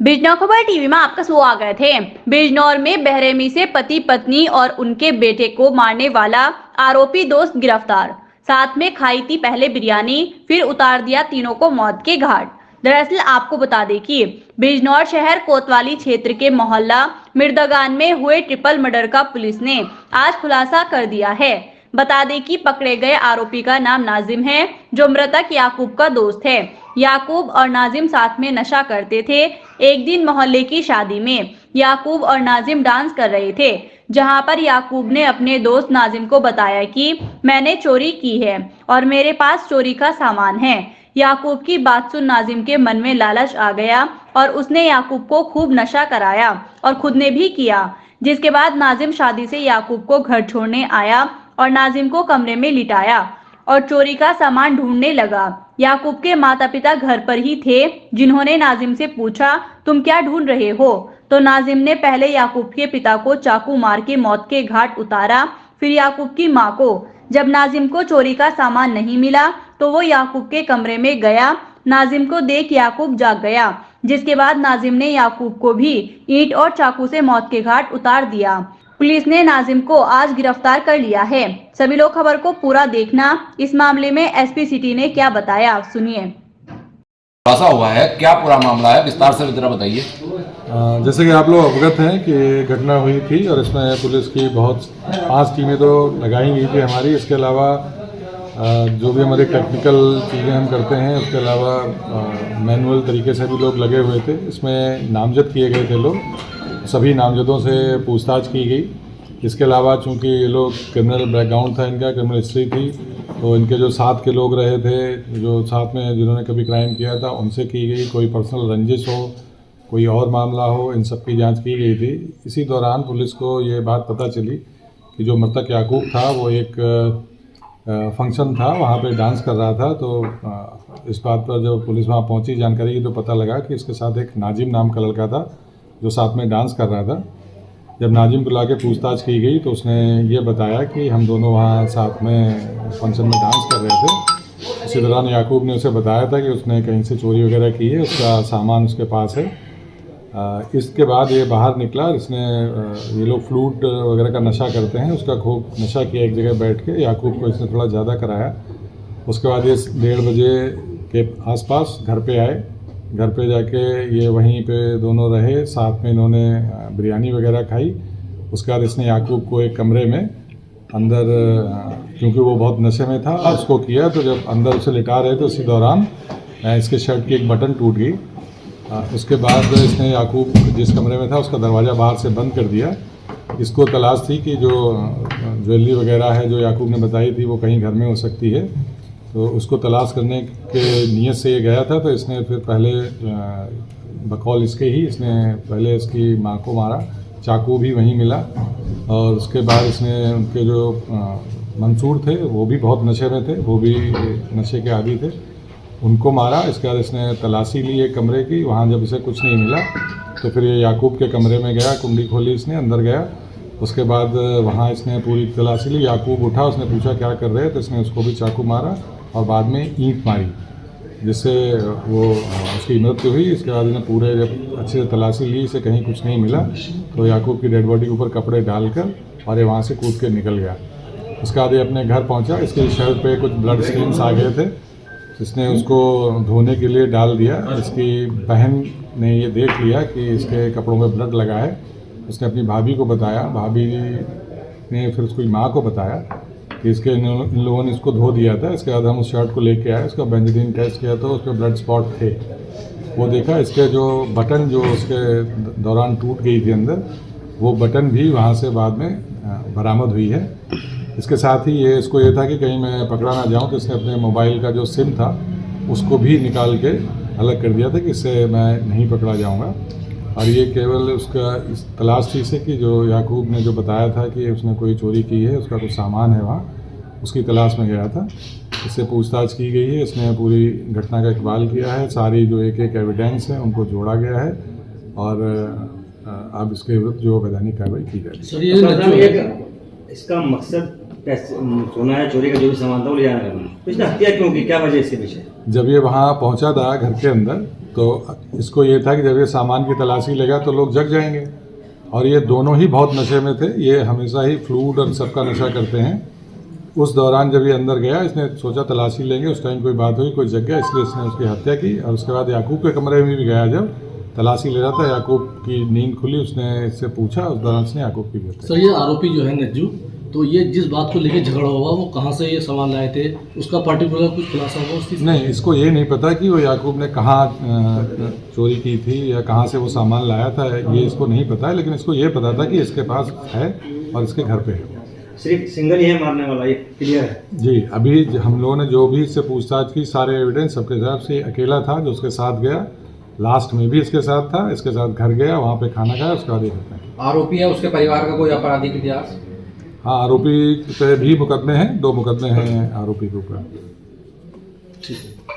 बिजनौर खबर टीवी में आपका स्वागत है। बिजनौर में बेरहमी से पति पत्नी और उनके बेटे को मारने वाला आरोपी दोस्त गिरफ्तार। साथ में खाई थी पहले बिरयानी, फिर उतार दिया तीनों को मौत के घाट। दरअसल आपको बता दें कि बिजनौर शहर कोतवाली क्षेत्र के मोहल्ला मिर्दगान में हुए ट्रिपल मर्डर का पुलिस ने आज खुलासा कर दिया है। बता दें कि पकड़े गए आरोपी का नाम नाजिम है, जो मृतक याकूब का दोस्त है। याकूब और नाजिम साथ में नशा करते थे। एक दिन मोहल्ले की शादी में याकूब और नाजिम डांस कर रहे थे, जहां पर याकूब ने अपने दोस्त नाजिम को बताया कि मैंने चोरी की है और मेरे पास चोरी का सामान है। याकूब की बात सुन नाजिम के मन में लालच आ गया और उसने याकूब को खूब नशा कराया और खुद ने भी किया, जिसके बाद नाजिम शादी से याकूब को घर छोड़ने आया और नाजिम को कमरे में लिटाया और चोरी का सामान ढूंढने लगा। याकूब के माता पिता घर पर ही थे, जिन्होंने नाजिम से पूछा, तुम क्या ढूंढ रहे हो? तो नाजिम ने पहले याकूब के पिता को चाकू मार के मौत के घाट उतारा, फिर याकूब की मां को। जब नाजिम को चोरी का सामान नहीं मिला तो वो याकूब के कमरे में गया। नाजिम को देख याकूब जाग गया, जिसके बाद नाजिम ने याकूब को भी ईंट और चाकू से मौत के घाट उतार दिया। पुलिस ने नाजिम को आज गिरफ्तार कर लिया है। सभी लोग खबर को पूरा देखना। इस मामले में एसपी सिटी ने क्या बताया, सुनिए। खुलासा हुआ है, क्या पूरा मामला है, विस्तार से जरा बताइए। जैसे कि आप लोग अवगत हैं कि घटना हुई थी और इसमें पुलिस की बहुत 5 टीमें तो लगाई गई थी हमारी। इसके अलावा जो भी हमारे टेक्निकल चीज़ें हम करते हैं, उसके अलावा मैनुअल तरीके से भी लोग लगे हुए थे। इसमें नामजद किए गए थे लोग, सभी नामजदों से पूछताछ की गई। इसके अलावा चूंकि ये लोग क्रिमिनल बैकग्राउंड था, इनका क्रिमिनल हिस्ट्री थी, तो इनके जो साथ के लोग रहे थे, जो साथ में जिन्होंने कभी क्राइम किया था, उनसे की गई। कोई पर्सनल रंजिश हो, कोई और मामला हो, इन सब की जांच की गई थी। इसी दौरान पुलिस को ये बात पता चली कि जो मृतक याकूब था वो एक फंक्शन था, वहाँ पे डांस कर रहा था। तो इस बात पर जब पुलिस वहाँ पहुँची जानकारी की, तो पता लगा कि इसके साथ एक नाजिम नाम का लड़का था जो साथ में डांस कर रहा था। जब नाजिम को लाके पूछताछ की गई तो उसने ये बताया कि हम दोनों वहाँ साथ में फंक्शन में डांस कर रहे थे। इसी दौरान याकूब ने उसे बताया था कि उसने कहीं से चोरी वगैरह की है, उसका सामान उसके पास है। इसके बाद ये बाहर निकला और इसने ये लोग फ्लूट वगैरह का नशा करते हैं, उसका खूब नशा किया एक जगह बैठ के। याकूब को इसने थोड़ा ज़्यादा कराया। उसके बाद ये 1:30 बजे के आसपास घर पे आए। घर पे जाके ये वहीं पे दोनों रहे, साथ में इन्होंने बिरयानी वगैरह खाई। उसके बाद इसने याकूब को एक कमरे में अंदर, क्योंकि वो बहुत नशे में था, उसको किया। तो जब अंदर उसे लिटा रहे थे, उसी दौरान इसके शर्ट की एक बटन टूट गई। उसके बाद इसने याकूब जिस कमरे में था उसका दरवाज़ा बाहर से बंद कर दिया। इसको तलाश थी कि जो ज्वेलरी वगैरह है जो याकूब ने बताई थी वो कहीं घर में हो सकती है, तो उसको तलाश करने के नीयत से ये गया था। तो इसने फिर पहले बकौल इसके ही इसने पहले इसकी माँ को मारा, चाकू भी वहीं मिला। और उसके बाद इसने उनके जो मंसूर थे वो भी बहुत नशे में थे, वो भी नशे के आदी थे, उनको मारा। इसके बाद इसने तलाशी ली एक कमरे की, वहाँ जब इसे कुछ नहीं मिला तो फिर ये याकूब के कमरे में गया, कुंडी खोली इसने, अंदर गया। उसके बाद वहाँ इसने पूरी तलाशी ली। याकूब उठा, उसने पूछा क्या कर रहे हैं, तो इसने उसको भी चाकू मारा और बाद में ईंट मारी, जिससे वो उसकी मृत्यु हुई। इसके बाद इन्हें पूरे जब अच्छे से तलाशी ली, इसे कहीं कुछ नहीं मिला, तो याकूब की डेड बॉडी के ऊपर कपड़े डालकर और ये वहाँ से कूद के निकल गया। उसके बाद ये अपने घर पहुँचा। इसके शर्ट पे कुछ ब्लड स्टेन्स आ गए थे, इसने उसको धोने के लिए डाल दिया। इसकी बहन ने ये देख लिया कि इसके कपड़ों में ब्लड लगा है। उसने अपनी भाभी को बताया, भाभी ने फिर उसकी माँ को बताया कि इन लोगों ने इसको धो दिया था। इसके बाद हम उस शर्ट को लेके आए, उसका बेंजीन टेस्ट किया तो उस पर ब्लड स्पॉट थे। वो देखा, इसके जो बटन जो उसके दौरान टूट गई थी अंदर, वो बटन भी वहाँ से बाद में बरामद हुई है। इसके साथ ही इसको ये था कि कहीं मैं पकड़ा ना जाऊँ, तो इसने अपने मोबाइल का जो सिम था उसको भी निकाल के अलग कर दिया था कि इससे मैं नहीं पकड़ा जाऊँगा। और ये केवल उसका इस तलाश थी इसे कि जो याकूब ने जो बताया था कि उसने कोई चोरी की है, उसका कुछ सामान है वहाँ, उसकी तलाश में गया था। इससे पूछताछ की गई है, इसने पूरी घटना का इकबाल किया है। सारी जो एक एविडेंस है उनको जोड़ा गया है और अब इसके विरुद्ध जो वैधानिक कार्रवाई की जाएगी। इसका मकसद सोना है, चोरी का जो भी सामान था वो ले जाना करना, तो इसने हत्या क्यों की, क्या वजह इसके पीछे? जब ये वहाँ पहुँचा था घर के अंदर, तो इसको ये था कि जब ये सामान की तलाशी लेगा तो लोग जग जाएंगे, और ये दोनों ही बहुत नशे में थे। ये हमेशा ही फ्लूड और सबका नशा करते हैं। उस दौरान जब ये अंदर गया, इसने सोचा तलाशी लेंगे, उस टाइम कोई बात हुई, कोई जग गया, इसलिए इसने उसकी हत्या की। और उसके बाद याकूब के कमरे में भी गया, जब तलाशी ले रहा था, याकूब की नींद खुली, उसने इससे पूछा, उस दौरान उसने याकूब की भी हत्या सर, ये आरोपी जो है नज्जू, तो ये जिस बात को लेकर झगड़ा हुआ, वो कहाँ से ये सामान लाए थे, उसका पर्टिकुलर कुछ खुलासा हुआ उसकी? नहीं, इसको ये नहीं पता कि वो याकूब ने कहाँ चोरी की थी या कहाँ से वो सामान लाया था, ये इसको नहीं पता है। लेकिन इसको ये पता था कि इसके पास है और इसके घर पे है। सिर्फ सिंगल ही है मारने वाला, ये क्लियर है? जी, अभी हम लोगों ने जो भी इससे पूछताछ की, सारे एविडेंस सबके हिसाब से अकेला था जो उसके साथ गया। लास्ट में भी इसके साथ था, इसके साथ घर गया, वहाँ पे खाना खाया, उसके बाद ये करते हैं। आरोपी है, उसके परिवार का कोई आपराधिक इतिहास? हाँ, आरोपी पे भी मुकदमे हैं, 2 मुकदमे हैं आरोपी के ऊपर। ठीक है।